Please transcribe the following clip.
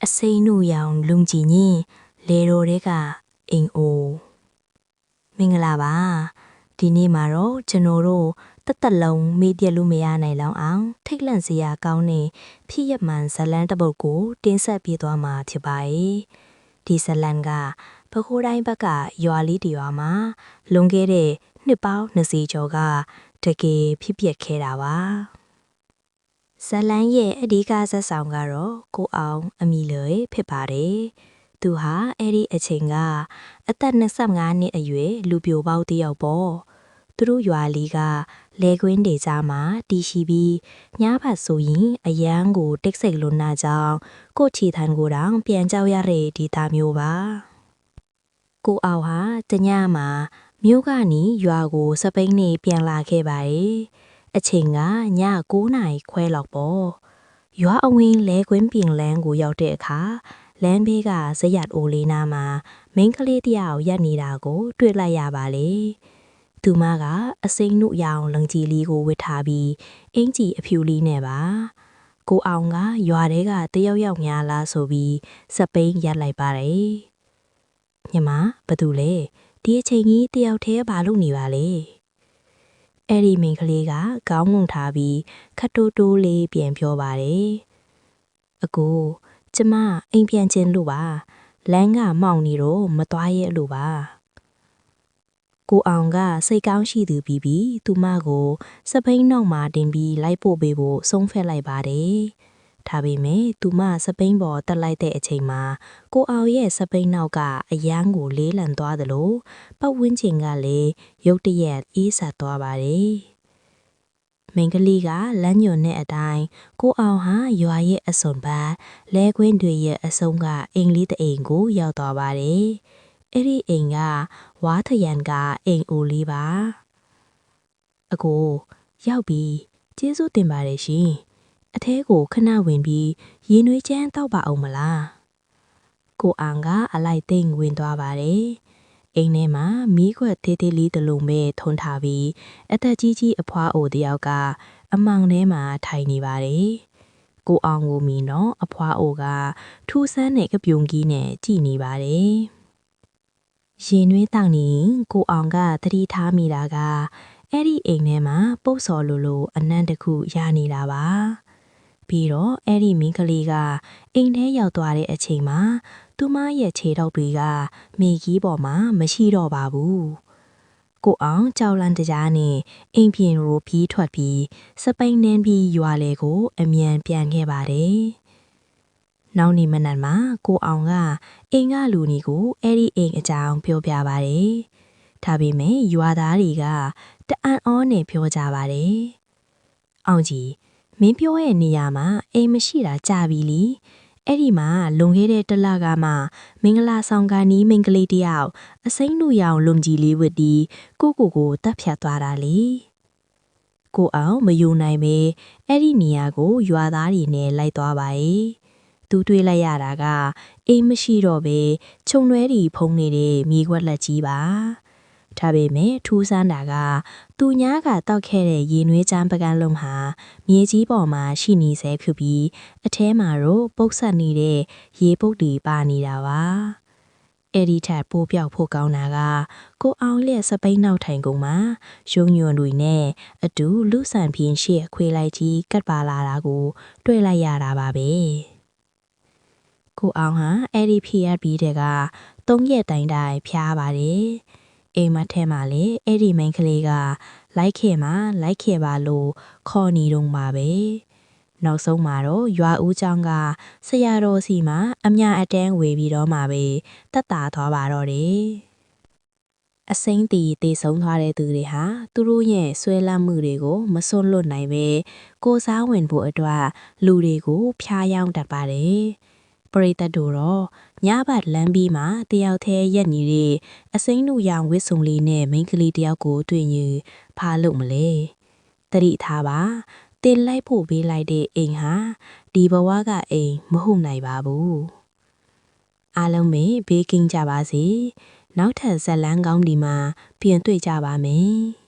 အစိမ်းနုရောင်လုံကြည်ညင်လေတော်တဲ့ကအင်အိုမင်္ဂလာပါဒီနေ့မှာတော့ကျွန်တော်တို့တက်လုံးမေးပြလို့မရနိုင်လောက်အောင်ထိတ်လန့်စရာကောင်းတဲ့ဖြစ်ရမှန်ဇလန်းတစ်ပုဒ်ကိုတင်ဆက်ပေးသွားမှာဖြစ်ပါတယ်ဒီဇလန်းကပဲခူးတိုင်းဘက်ကရွာလေးတရွာမှာလွန်ခဲ့တဲ့နှစ်ပေါင်း20ကျော်ကတကယ်ဖြစ်ပျက်ခဲ့တာပါဇလန်းရဲ့အဓိကဇာတ်ဆောင်ကတော့ကိုအောင်အမီလွယ်ဖြစ်ပါတယ်။သူဟာအဲ့ဒီအချိန်ကအသက်25နှစ်အရွယ်လူပြိုပေါက်တစ်ယောက်ပေါ့။သူတို့ရွာလေးကလဲကွင်းဒေကြားမှာတည်ရှိပြီးညဘက်ဆိုရင်အရန်ကိုတိတ်ဆိတ်လွန်းနာကြောင်းကိုချီထန်ကိုတောင်ပြန်ကြောက်ရတဲ့ဒေသမျိုးပါ။ကိုအောင်ဟာတညမှာမြို့ကနေရွာကိုစပိန်နေပြန်လာခဲ့ပါတယ်။အချိန်ကည9နာရီခွဲလောက်ပေါ့ရွာအဝင်းလဲကွင်းပြင်လန်းကိုရောက်တဲ့အခါလမ်းဘေးကဇရက်အိုလေးနာမှာမိန်းကလေးတယောက်ရက်နေတာကိုတွေ့လိုက်ရပါလေသူမကအစိမ်းနုရောင်လုံကြီးလေးကိုဝတ်ထားပြီးအင်ကြီးအဖြူလေးနဲ့ပါကိုအောင်ကရွာထဲကတယောက်ယောက်များလားဆိုပြီးစပိန်ရက်လိုက်ပါတယ်ညီမဘာတူလဲဒီအချိန်ကြီးတယောက်တည်းဘာလုပ်နေပါလဲအဲ့ဒီမိန်းကလေးကခေါင်းငုံထားပြီးခတ်တိုးတိုးလေးပြန်ပြောပါတယ်။အကိုကျမအိမ်ပြန်ခြင်းလို့ပါလမ်းကမောင်နေတော့မသွားရဲ့လို့ပါ။ကိုအောင်ကစိတ်ကောင်းရှိသူပြီးသူမကိုစပိန်နောက်မှာတင်ပြီးလိုက်ပို့ပေးဖို့ဆုံးဖြတ်လိုက်ပါတယ်။ဒါပေမဲ့သူမစပိန်ပေါ်တက်လိုက်တဲ့အချိန်မှာကိုအောင်ရဲ့စပိန်နောက်ကအရန်ကိုလေးလံသွားသလိုပတ်ဝန်းကျင်ကလည်းရုတ်တရက်အေးဆက်သွားပါတယ်။မိန်းကလေးကလမ်းညွန်တဲ့အတိုင်းကိုအောင်ဟာရွာရဲ့အစွန်ဘက်လဲခွင်းတွေရဲ့အဆုံးကအိမ်လေးတစ်အိမ်ကိုရောက်သွားပါတယ်။အဲ့ဒီအိမ်ကဝါထရန်ကအိမ်အိုလေးပါ။အကိုရောက်ပြီကျေးဇူးတင်ပါတယ်ရှင်။အထဲကိုခဏဝင်ပြီးရေနွေးချမ်းတောက်ပါအောင်မလားကိုအောင်ကအလိုက်သိမ့်ဝင်သွားပါတယ်အိမ်ထဲမှာမီးခွက်သေးသေးလေးတစ်လုံးပဲထွန်းထားပြီးအသက်ကြီးကြီးအဖွားအိုတယောက်ကအမောင်ထဲမှာထိုင်နေပါတယ်ကိုအောင်ကိုမြင်တော့အဖွားအိုကထူးဆန်းတဲ့ကပြုံကြီးနဲ့ကြည်နေပါတယ်ရေနွေးတောက်နေကိုအောင်ကသတိထားမိတာကအဲ့ဒီအိမ်ထဲမှာပုတ်စော်လိုအနံ့တစ်ခုရနေတာပါပြီးတော့အဲ့ဒီမင်းကလေးကအိမ်ထဲရောက်သွားတဲ့အချိန်မှာသူမရဲ့ခြေထောက်တွေကမြေကြီးပေါ်မှာမရှိတော့ပါဘူးကိုအောင်ကြောက်လန့်တကြားနဲ့အိမ်ပြင်ကိုပြေးထွက်ပြီးစပိန်နှင်းပြီးရွာလေကိုအမြန်ပြန်ခဲ့ပါတယ်နောက်နေ့မနက်မှာကိုအောင်ကအိမ်ကလူနီကိုအဲ့ဒီအိမ်အကြောင်းပြောပြပါတယ်ဒါပေမဲ့ရွာသားတွေကတအံ့ဩနေပြောကြပါတယ်အောင်ကြီးမင်းပြောရဲ့နေရာမှာအိမ်မရှိတာကြာပြီလीအဲ့ဒီမှာလွန်ခဲ့တဲ့တလကမှမင်္ဂလာဆောင်ကနီးမိန်းကလေးတယောက်အစိမ်းနုရောင်လုံကြီးလေးဝတ်ပြီးကိုတက်ဖြတ်သွားတာလေကိုအောင်မယူနိုင်ပဲအဲ့ဒီနေရာကိုရွာသားတွေနဲ့လိုက်သွားပါရဲ့သူတွေ့လိုက်ရတာကအိမ်မရှိတော့ပဲခြုံရွဲတွေဖုံးနေတဲ့မြေခွက်လက်ကြီးပါဒါပေမဲ့ထူးဆန်းတာကသူညာကတောက်ခဲ့တဲ့ရေနွေးချမ်းပကန်းလုံးဟာမြေကြီးပေါ်မှာရှိနေဆဲဖြစ်ပြီးအထဲမှာတော့ပုတ်ဆက်နေတဲ့ရေပုတ်တွေပါနေတာပါအဲ့ဒီထက်ပိုးပြောက်ဖို့ကောင်းတာကကိုအောင်လျက်စပိန်နောက်ထိုင်ကုန်မှာရုံညွန်တွေနဲ့အတူလူဆန်ပြင်းရှေ့ခွေလိုက်ကြီးကတ်ပါလာတာကိုတွေ့လိုက်ရတာပါပဲကိုအောင်ဟာအဲ့ဒီဖြစ်ရပြီးတဲ့က3ရက်တိုင်ဖျားပါတယ်အိမ်မထဲမှာလေအဲ့ဒီမိန်းကလေးကလိုက်ခဲ့ပါလို့ခေါ်နေတော့မှာပဲနောက်ဆုံးမှာတော့ရွာဦးကျောင်းကဆရာတော်စီမှာအမြအတန်းဝေပြီးတော့မှာပဲတက်တာသွားပါတော့တယ်အစိမ့်တီတေဆုံးသွားတဲ့သူတွေဟာသူတို့ရဲ့ဆွဲလမ်းမှုတွေကိုမစွန့်လွတ်နိုင်ပဲကိုစားဝင်ဖို့အတွက်လူတွေကိုဖျားယောင်းတတ်ပါတယ်ပရိသတ်တို့တော့ညဘက်လမ်းပြီးမှတယောက်သေးရက်နေတဲ့အစိမ်းနုရောင်ဝစ်စုံလေးနဲ့မိန်းကလေးတယောက်ကိုတွေ့ရင်ဖားလို့မလဲတတိထားပါတင်လိုက်ဖို့ပေးလိုက်တဲ့အိမ်ဟာဒီဘဝကအိမ်မဟုတ်နိုင်ပါဘူးအားလုံးပဲဘေးကင်းကြပါစေနောက်ထပ်ဇက်လန်းကောင်းဒီမှာပြန်တွေ့ကြပါမယ်